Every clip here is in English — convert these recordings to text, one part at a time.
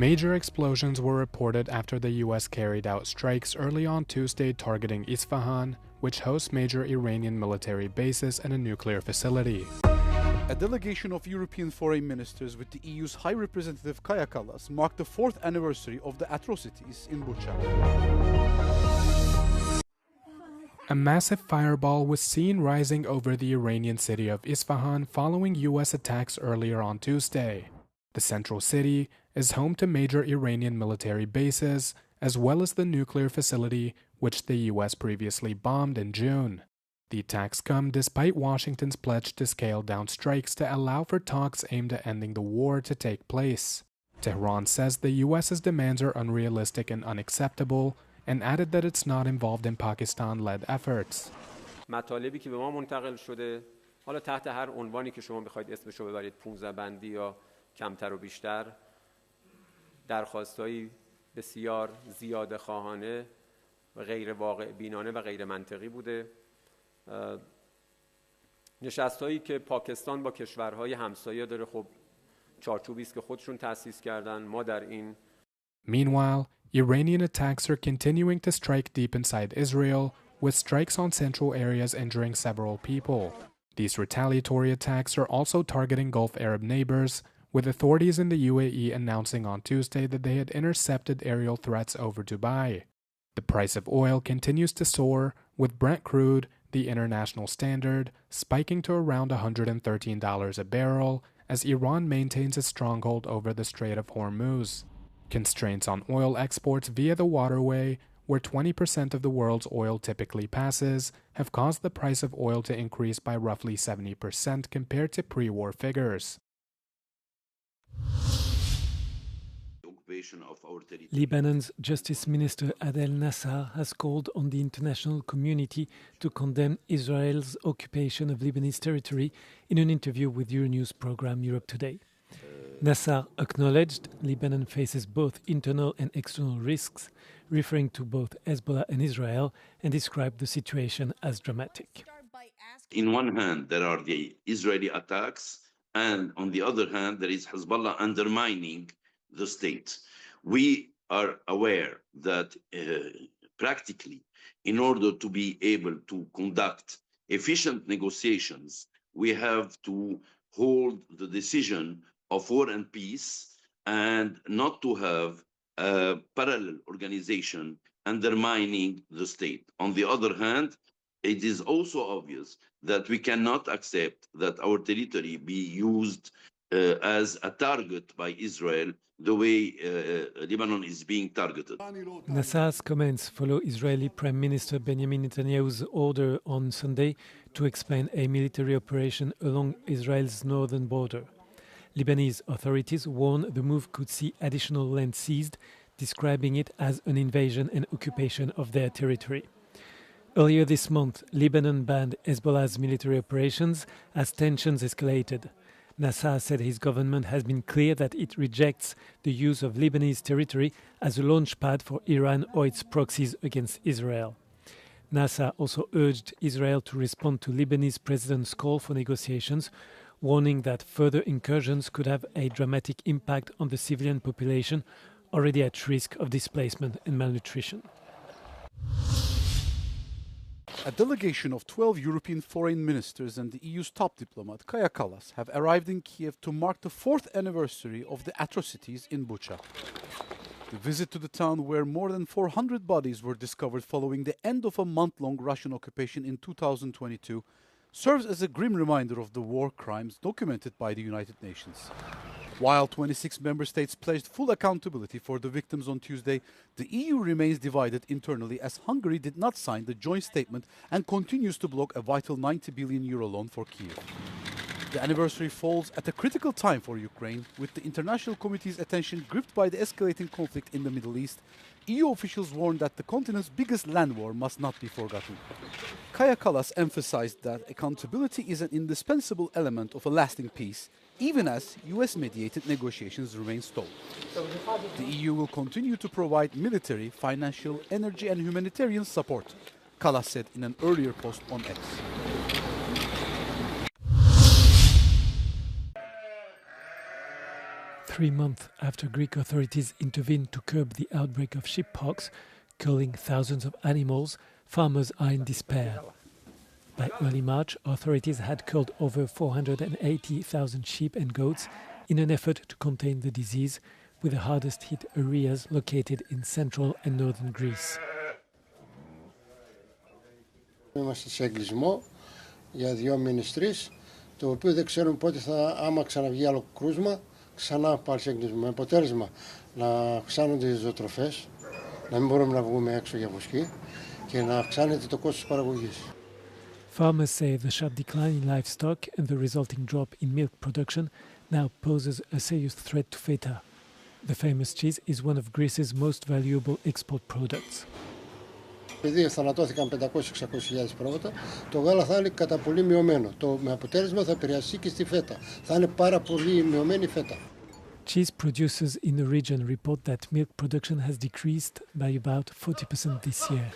Major explosions were reported after the US carried out strikes early on Tuesday targeting Isfahan, which hosts major Iranian military bases and a nuclear facility. A delegation of European foreign ministers with the EU's High Representative Kaja Kallas marked the 4th anniversary of the atrocities in Bucha. A massive fireball was seen rising over the Iranian city of Isfahan following US attacks earlier on Tuesday. The central city is home to major Iranian military bases, as well as the nuclear facility, which the US previously bombed in June. The attacks come despite Washington's pledge to scale down strikes to allow for talks aimed at ending the war to take place. Tehran says the US's demands are unrealistic and unacceptable, and added that it's not involved in Pakistan-led efforts. مطالبی که به ما منتقل شده، حالا تحت هر عنوانی که شما بخواید اسمشو ببرید، 15 بندی یا کمتر و بیشتر، درخواستایی بسیار زیاده خواهانه و غیر واقع بینانه و غیر منطقی بوده. نشستایی که پاکستان با کشورهای همسایه داره، خب چارچوبی است که خودشون تأسیس کردن. ما در این Meanwhile, Iranian attacks are continuing to strike deep inside Israel, with strikes on central areas injuring several people. These retaliatory attacks are also targeting Gulf Arab neighbors, with authorities in the UAE announcing on Tuesday that they had intercepted aerial threats over Dubai. The price of oil continues to soar, with Brent crude, the international standard, spiking to around $113 a barrel as Iran maintains its stronghold over the Strait of Hormuz. Constraints on oil exports via the waterway, where 20% of the world's oil typically passes, have caused the price of oil to increase by roughly 70% compared to pre-war figures. Lebanon's Justice Minister Adel Nasser has called on the international community to condemn Israel's occupation of Lebanese territory in an interview with Euronews program Europe Today. Nasser acknowledged Lebanon faces both internal and external risks, referring to both Hezbollah and Israel, and described the situation as dramatic. In one hand, there are the Israeli attacks, and on the other hand, there is Hezbollah undermining the state. We are aware that practically, in order to be able to conduct efficient negotiations, we have to hold the decision of war and peace and not to have a parallel organization undermining the state. On the other hand, it is also obvious that we cannot accept that our territory be used as a target by Israel the way Lebanon is being targeted. Nasser's comments follow Israeli Prime Minister Benjamin Netanyahu's order on Sunday to expand a military operation along Israel's northern border. Lebanese authorities warn the move could see additional land seized, describing it as an invasion and occupation of their territory. Earlier this month, Lebanon banned Hezbollah's military operations as tensions escalated. Nasser said his government has been clear that it rejects the use of Lebanese territory as a launchpad for Iran or its proxies against Israel. Nasser also urged Israel to respond to Lebanese president's call for negotiations, warning that further incursions could have a dramatic impact on the civilian population already at risk of displacement and malnutrition. A delegation of 12 European foreign ministers and the EU's top diplomat, Kaja Kallas, have arrived in Kiev to mark the 4th anniversary of the atrocities in Bucha. The visit to the town where more than 400 bodies were discovered following the end of a month-long Russian occupation in 2022 serves as a grim reminder of the war crimes documented by the United Nations. While 26 member states pledged full accountability for the victims on Tuesday, the EU remains divided internally as Hungary did not sign the joint statement and continues to block a vital €90 billion loan for Kiev. The anniversary falls at a critical time for Ukraine, with the international committee's attention gripped by the escalating conflict in the Middle East. EU officials warned that the continent's biggest land war must not be forgotten. Kaja Kallas emphasized that accountability is an indispensable element of a lasting peace, even as US-mediated negotiations remain stalled. The EU will continue to provide military, financial, energy and humanitarian support, Kallas said in an earlier post on X. 3 months after Greek authorities intervened to curb the outbreak of sheeppox, killing thousands of animals, farmers are in despair. By early March, authorities had killed over 480,000 sheep and goats in an effort to contain the disease, with the hardest hit areas located in central and northern Greece. Είμαστε σε εγκλισμό για 2 μήνες 3, το οποίο δεν ξέρουμε πότε άμα ξαναβγεί άλλο κρούσμα, ξανά πάλι σε εγκλισμό. Με αποτέλεσμα να αυξάνονται οι ζωοτροφές, να μην μπορούμε να βγούμε έξω για βοσκή και να αυξάνεται το κόστος παραγωγής. Farmers say the sharp decline in livestock and the resulting drop in milk production now poses a serious threat to feta. The famous cheese is one of Greece's most valuable export products. Επειδή θανατώθηκαν 500-600 πρόβατα, το γάλα θα είναι κατά πολύ μειωμένο. Με αποτέλεσμα θα επηρεαστεί και στη φέτα. Θα είναι πάρα πολύ μειωμένη η φέτα. Cheese producers in the region report that milk production has decreased by about 40% this year.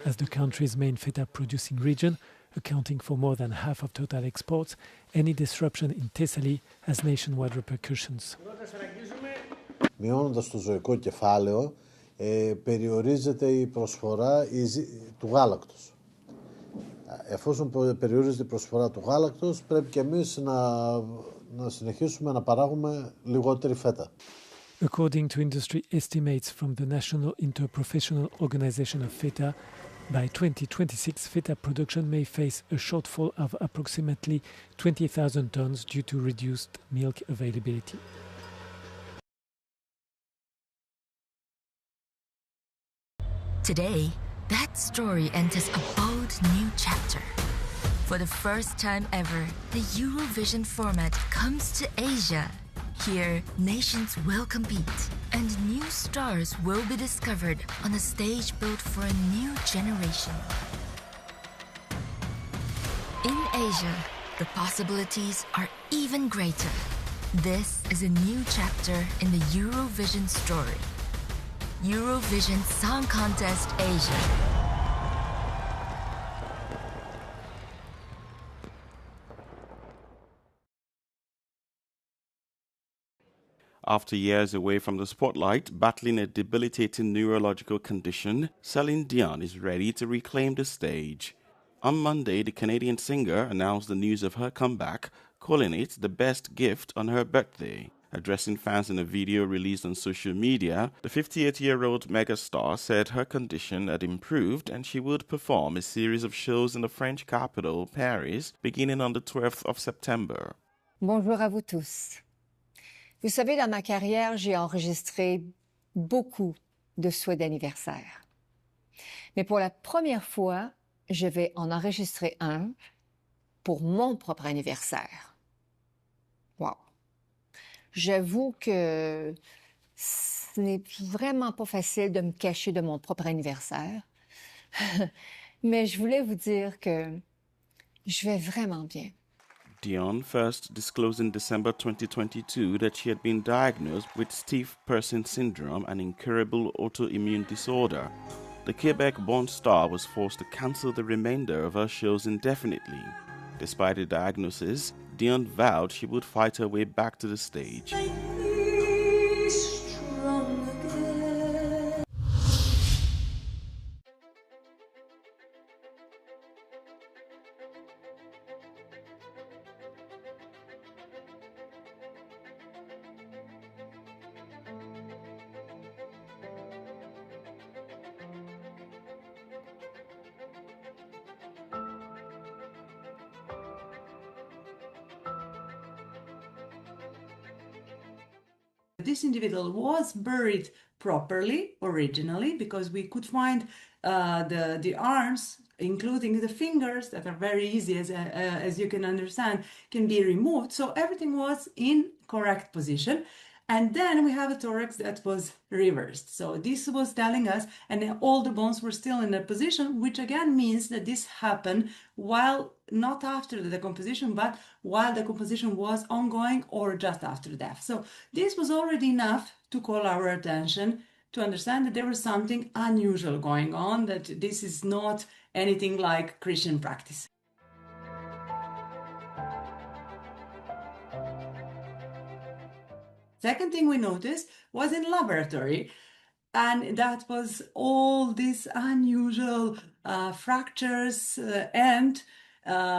As the country's main feta-producing region, accounting for more than half of total exports, any disruption in Thessaly has nationwide repercussions. Μειώνοντας το ζωικό κεφάλαιο, περιορίζεται η προσφορά του γάλακτος. Εφόσον περιορίζεται η προσφορά του γάλακτος, πρέπει και εμείς να συνεχίσουμε να παράγουμε λιγότερη φέτα. According to industry estimates from the National Interprofessional Organization of Feta, by 2026, feta production may face a shortfall of approximately 20,000 tons due to reduced milk availability. Today, that story enters a bold new chapter. For the first time ever, the Eurovision format comes to Asia. Here, nations will compete, and new stars will be discovered on a stage built for a new generation. In Asia, the possibilities are even greater. This is a new chapter in the Eurovision story. Eurovision Song Contest Asia. After years away from the spotlight, battling a debilitating neurological condition, Celine Dion is ready to reclaim the stage. On Monday, the Canadian singer announced the news of her comeback, calling it the best gift on her birthday. Addressing fans in a video released on social media, the 58-year-old megastar said her condition had improved and she would perform a series of shows in the French capital, Paris, beginning on the 12th of September. Bonjour à vous tous. Vous savez, dans ma carrière, j'ai enregistré beaucoup de souhaits d'anniversaire. Mais pour la première fois, je vais en enregistrer un pour mon propre anniversaire. Wow! J'avoue que ce n'est vraiment pas facile de me cacher de mon propre anniversaire. Mais je voulais vous dire que je vais vraiment bien. Dion first disclosed in December 2022 that she had been diagnosed with stiff person syndrome, an incurable autoimmune disorder. The Quebec-born star was forced to cancel the remainder of her shows indefinitely. Despite the diagnosis, Dion vowed she would fight her way back to the stage. This individual was buried properly originally because we could find the arms, including the fingers that are very easy, as you can understand, can be removed. So everything was in correct position. And then we have a thorax that was reversed. So this was telling us, and all the bones were still in their position, which again means that this happened while, not after the decomposition, but while the decomposition was ongoing or just after death. So this was already enough to call our attention to understand that there was something unusual going on, that this is not anything like Christian practice. Second thing we noticed was in laboratory, and that was all these unusual fractures, and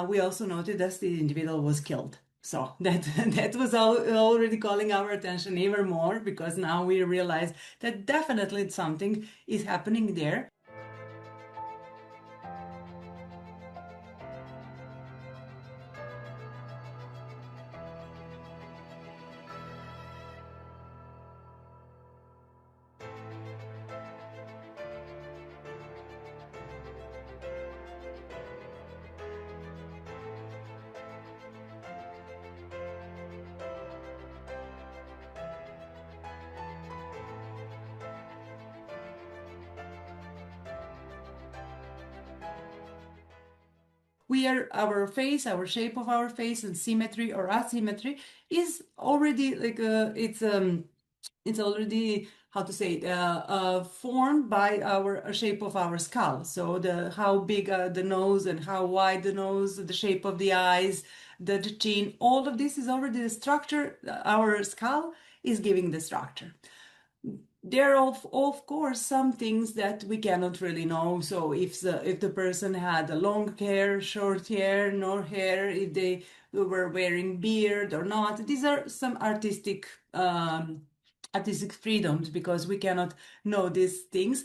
we also noted that the individual was killed. So that was already calling our attention even more, because now we realize that definitely something is happening there. Our face, our shape of our face, and symmetry or asymmetry is already like it's already, how to say it, formed by our shape of our skull. So how big the nose and how wide the nose, the shape of the eyes, the chin, all of this is already the structure. Our skull is giving the structure. There are, of course, some things that we cannot really know. So if the person had a long hair, short hair, no hair, if they were wearing beard or not, these are some artistic freedoms, because we cannot know these things.